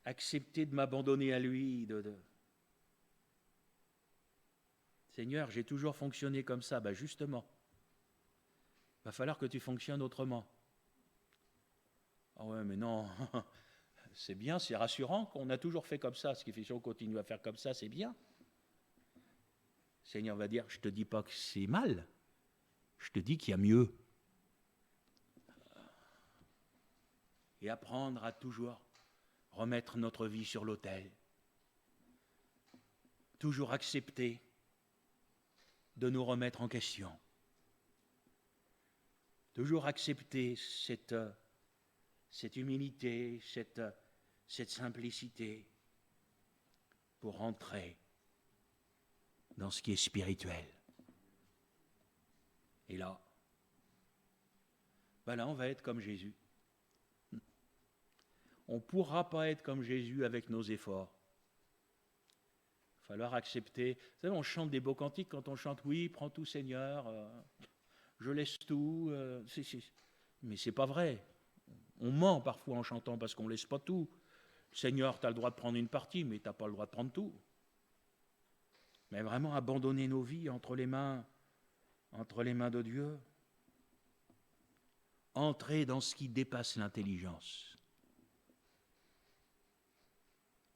Speaker 1: Accepter de m'abandonner à lui, Seigneur, j'ai toujours fonctionné comme ça. Ben justement, il va falloir que tu fonctionnes autrement. Ah ouais, mais non, c'est bien, c'est rassurant qu'on a toujours fait comme ça. Ce qui fait qu'on continue à faire comme ça, c'est bien. Le Seigneur va dire, je ne te dis pas que c'est mal, je te dis qu'il y a mieux. Et apprendre à toujours remettre notre vie sur l'autel. Toujours accepter de nous remettre en question. Toujours accepter cette humilité, cette simplicité pour entrer dans ce qui est spirituel. Et là, on va être comme Jésus. On ne pourra pas être comme Jésus avec nos efforts. Il va falloir accepter. Vous savez, on chante des beaux cantiques quand on chante « Oui, prends tout Seigneur, je laisse tout ». Mais ce n'est pas vrai. On ment parfois en chantant parce qu'on ne laisse pas tout. Seigneur, tu as le droit de prendre une partie, mais tu n'as pas le droit de prendre tout. Mais vraiment abandonner nos vies entre les mains de Dieu. Entrer dans ce qui dépasse l'intelligence.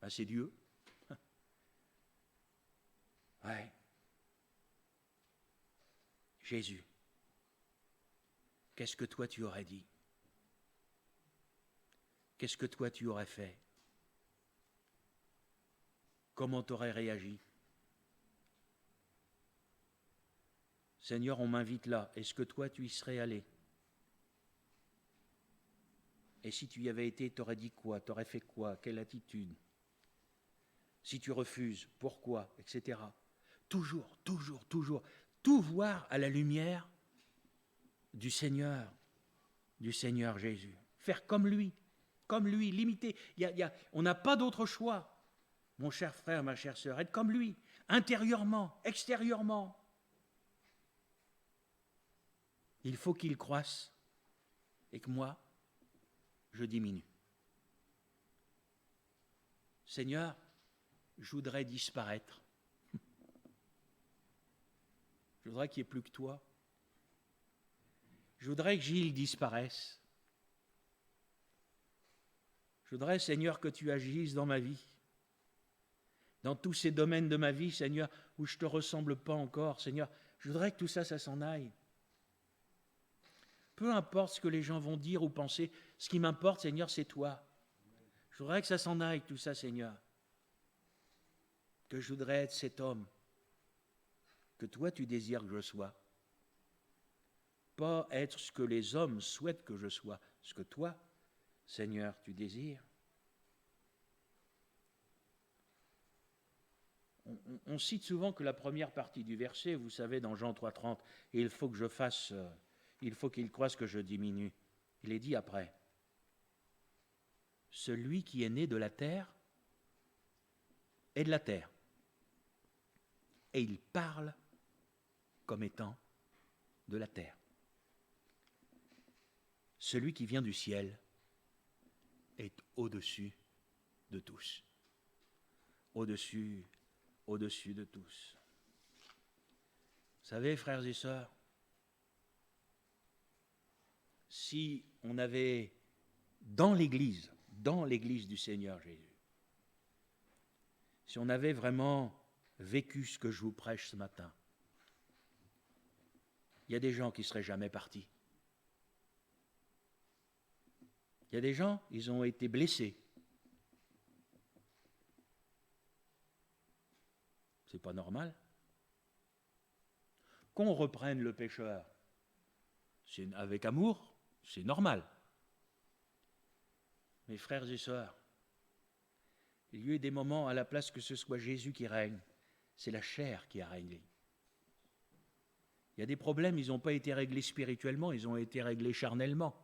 Speaker 1: Ben, c'est Dieu. Ouais. Jésus, qu'est-ce que toi tu aurais dit? Qu'est-ce que toi tu aurais fait? Comment tu aurais réagi? Seigneur, on m'invite là. Est-ce que toi tu y serais allé? Et si tu y avais été, tu aurais dit quoi? Tu aurais fait quoi? Quelle attitude? Si tu refuses, pourquoi? Etc. Toujours, tout voir à la lumière du Seigneur Jésus. Faire comme lui, l'imiter. On n'a pas d'autre choix. Mon cher frère, ma chère sœur, être comme lui, intérieurement, extérieurement. Il faut qu'il croisse et que moi, je diminue. Seigneur, je voudrais disparaître. Je voudrais qu'il n'y ait plus que toi. Je voudrais que Gilles disparaisse. Je voudrais, Seigneur, que tu agisses dans ma vie. Dans tous ces domaines de ma vie, Seigneur, où je ne te ressemble pas encore, Seigneur, je voudrais que tout ça, ça s'en aille. Peu importe ce que les gens vont dire ou penser, ce qui m'importe, Seigneur, c'est toi. Je voudrais que ça s'en aille, tout ça, Seigneur. Que je voudrais être cet homme que toi, tu désires que je sois. Pas être ce que les hommes souhaitent que je sois, ce que toi, Seigneur, tu désires. On cite souvent que la première partie du verset, vous savez, dans Jean 3,30, il faut que je fasse, il faut qu'il croisse que je diminue. Il est dit après, celui qui est né de la terre est de la terre. Et il parle comme étant de la terre. Celui qui vient du ciel est au-dessus de tous. Au-dessus de tous. Vous savez, frères et sœurs, si on avait dans l'Église du Seigneur Jésus, si on avait vraiment vécu ce que je vous prêche ce matin, il y a des gens qui ne seraient jamais partis. Il y a des gens, ils ont été blessés. C'est pas normal. Qu'on reprenne le pécheur, c'est avec amour, c'est normal. Mes frères et sœurs, il y a eu des moments à la place que ce soit Jésus qui règne, c'est la chair qui a régné. Il y a des problèmes, ils n'ont pas été réglés spirituellement, ils ont été réglés charnellement.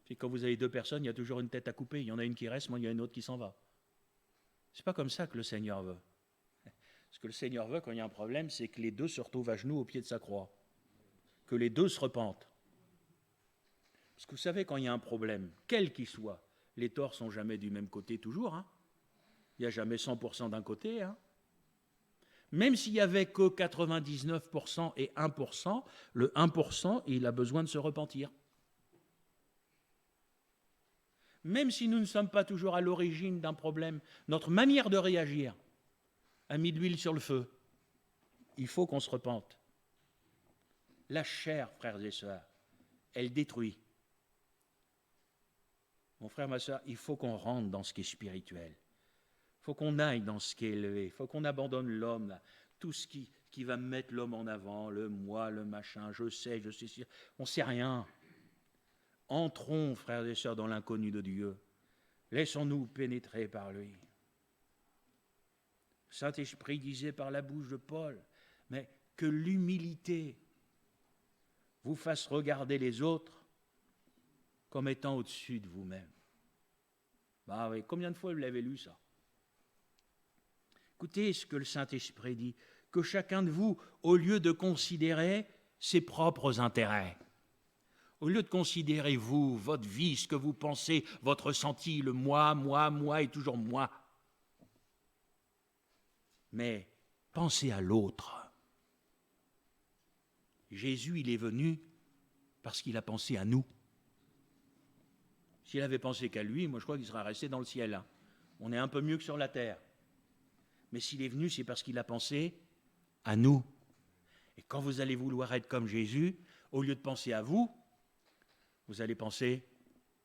Speaker 1: C'est quand vous avez deux personnes, il y a toujours une tête à couper, il y en a une qui reste, mais il y en a une autre qui s'en va. C'est pas comme ça que le Seigneur veut. Ce que le Seigneur veut quand il y a un problème, c'est que les deux se retrouvent à genoux au pied de sa croix. Que les deux se repentent. Parce que vous savez, quand il y a un problème, quel qu'il soit, les torts sont jamais du même côté toujours. Hein. Il n'y a jamais 100% d'un côté. Hein. Même s'il n'y avait que 99% et 1%, le 1%, il a besoin de se repentir. Même si nous ne sommes pas toujours à l'origine d'un problème, notre manière de réagir a mis de l'huile sur le feu. Il faut qu'on se repente. La chair, frères et sœurs, elle détruit. Mon frère, ma sœur, il faut qu'on rentre dans ce qui est spirituel. Il faut qu'on aille dans ce qui est élevé. Il faut qu'on abandonne l'homme, là. Tout ce qui va mettre l'homme en avant, le moi, le machin, je sais, on ne sait rien. Entrons, frères et sœurs, dans l'inconnu de Dieu. Laissons-nous pénétrer par lui. Saint-Esprit disait par la bouche de Paul, mais que l'humilité vous fasse regarder les autres comme étant au-dessus de vous-même. Bah oui, combien de fois vous l'avez lu ça? Écoutez ce que le Saint-Esprit dit, que chacun de vous, au lieu de considérer ses propres intérêts, au lieu de considérer vous, votre vie, ce que vous pensez, votre ressenti, le moi et toujours moi, mais pensez à l'autre. Jésus, il est venu parce qu'il a pensé à nous. S'il avait pensé qu'à lui, moi je crois qu'il serait resté dans le ciel. Hein. On est un peu mieux que sur la terre. Mais s'il est venu, c'est parce qu'il a pensé à nous. Et quand vous allez vouloir être comme Jésus, au lieu de penser à vous, vous allez penser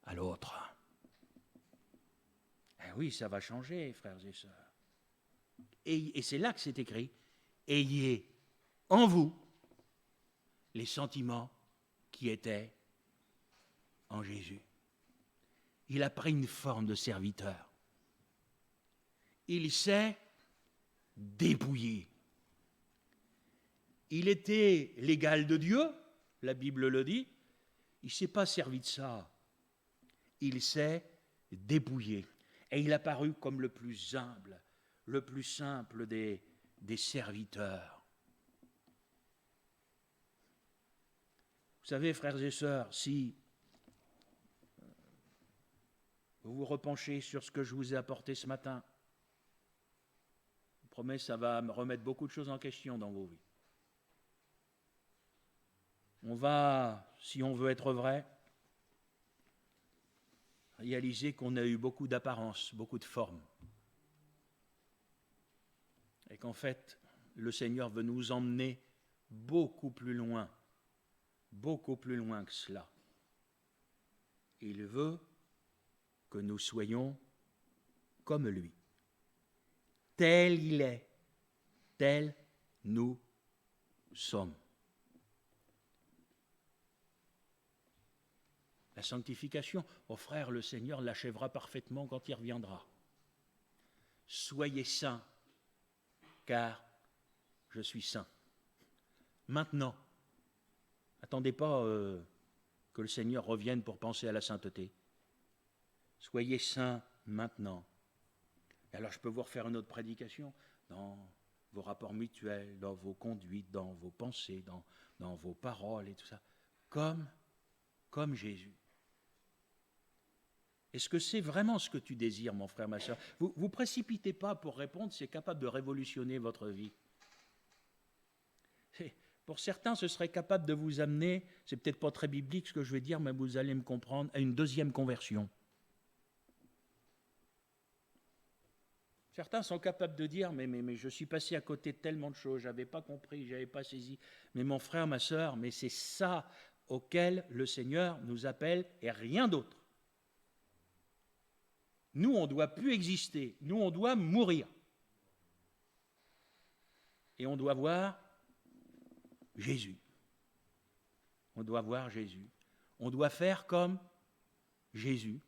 Speaker 1: à l'autre. Eh oui, ça va changer, frères et sœurs. Et c'est là que c'est écrit. Ayez en vous les sentiments qui étaient en Jésus. Il a pris une forme de serviteur. Il s'est dépouillé. Il était l'égal de Dieu, la Bible le dit. Il ne s'est pas servi de ça. Il s'est dépouillé. Et il a paru comme le plus humble, le plus simple des serviteurs. Vous savez, frères et sœurs, si vous vous repenchez sur ce que je vous ai apporté ce matin, je vous promets, ça va me remettre beaucoup de choses en question dans vos vies. On va, si on veut être vrai, réaliser qu'on a eu beaucoup d'apparence, beaucoup de formes. Et qu'en fait, le Seigneur veut nous emmener beaucoup plus loin que cela. Il veut que nous soyons comme lui. Tel il est, tel nous sommes. La sanctification, oh frère, le Seigneur l'achèvera parfaitement quand il reviendra. Soyez saints, car je suis saint. Maintenant, attendez pas que le Seigneur revienne pour penser à la sainteté. Soyez saints maintenant. Et alors je peux vous refaire une autre prédication dans vos rapports mutuels, dans vos conduites, dans vos pensées, dans vos paroles et tout ça. Comme Jésus. Est-ce que c'est vraiment ce que tu désires, mon frère, ma soeur? Vous précipitez pas pour répondre, c'est capable de révolutionner votre vie. Pour certains, ce serait capable de vous amener, c'est peut-être pas très biblique ce que je vais dire, mais vous allez me comprendre, à une deuxième conversion. Certains sont capables de dire, mais je suis passé à côté de tellement de choses, je n'avais pas compris, je n'avais pas saisi. Mais mon frère, ma soeur, mais c'est ça auquel le Seigneur nous appelle et rien d'autre. Nous, on ne doit plus exister. Nous, on doit mourir. Et on doit voir Jésus. On doit voir Jésus. On doit faire comme Jésus.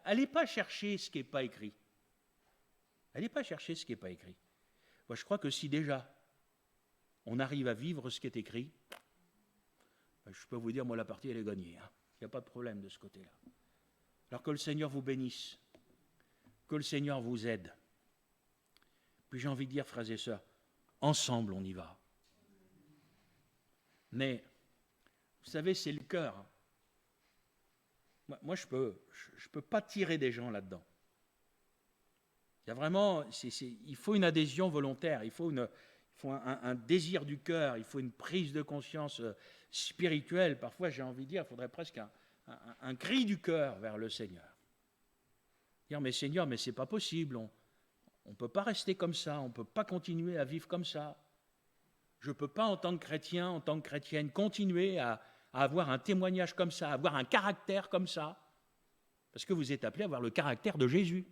Speaker 1: Allez pas chercher ce qui n'est pas écrit. Allez pas chercher ce qui n'est pas écrit. Moi, je crois que si déjà on arrive à vivre ce qui est écrit, je peux vous dire, moi, la partie, elle est gagnée. Hein. Il n'y a pas de problème de ce côté-là. Alors que le Seigneur vous bénisse, que le Seigneur vous aide. Puis j'ai envie de dire, frères et sœurs, ensemble on y va. Mais, vous savez, c'est le cœur. Moi je peux pas tirer des gens là-dedans. Il y a vraiment, il faut une adhésion volontaire, il faut un désir du cœur, il faut une prise de conscience spirituelle. Parfois, j'ai envie de dire, il faudrait presque un cri du cœur vers le Seigneur. Dire, mais Seigneur, mais c'est pas possible, on ne peut pas rester comme ça, on ne peut pas continuer à vivre comme ça. Je ne peux pas, en tant que chrétien, en tant que chrétienne, continuer à avoir un témoignage comme ça, à avoir un caractère comme ça, parce que vous êtes appelés à avoir le caractère de Jésus.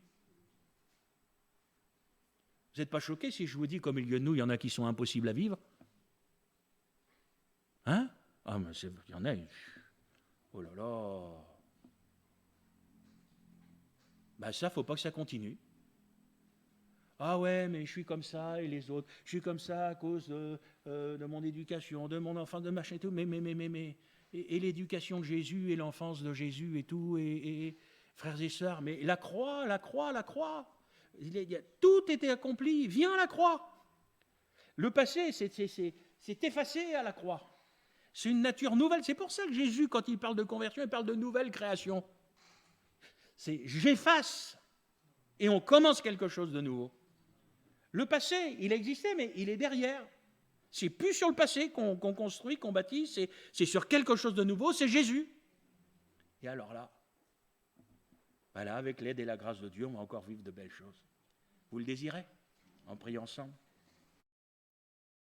Speaker 1: Vous n'êtes pas choqués si je vous dis qu'au milieu de nous, il y en a qui sont impossibles à vivre? Hein? Ah, mais il y en a. Oh là là. Ben ça, il ne faut pas que ça continue. Ah ouais, mais je suis comme ça et les autres. Je suis comme ça à cause de mon éducation, de mon enfant, de machin et tout. Mais. Et l'éducation de Jésus et l'enfance de Jésus et tout. Frères et sœurs, mais la croix, la croix, la croix. Tout était accompli. Viens à la croix. Le passé, c'est effacé à la croix. C'est une nature nouvelle. C'est pour ça que Jésus, quand il parle de conversion, il parle de nouvelle création. C'est j'efface et on commence quelque chose de nouveau. Le passé, il existait, mais il est derrière. C'est plus sur le passé qu'on construit, qu'on bâtit, c'est sur quelque chose de nouveau, c'est Jésus. Et alors là, avec l'aide et la grâce de Dieu, on va encore vivre de belles choses. Vous le désirez? En priant ensemble.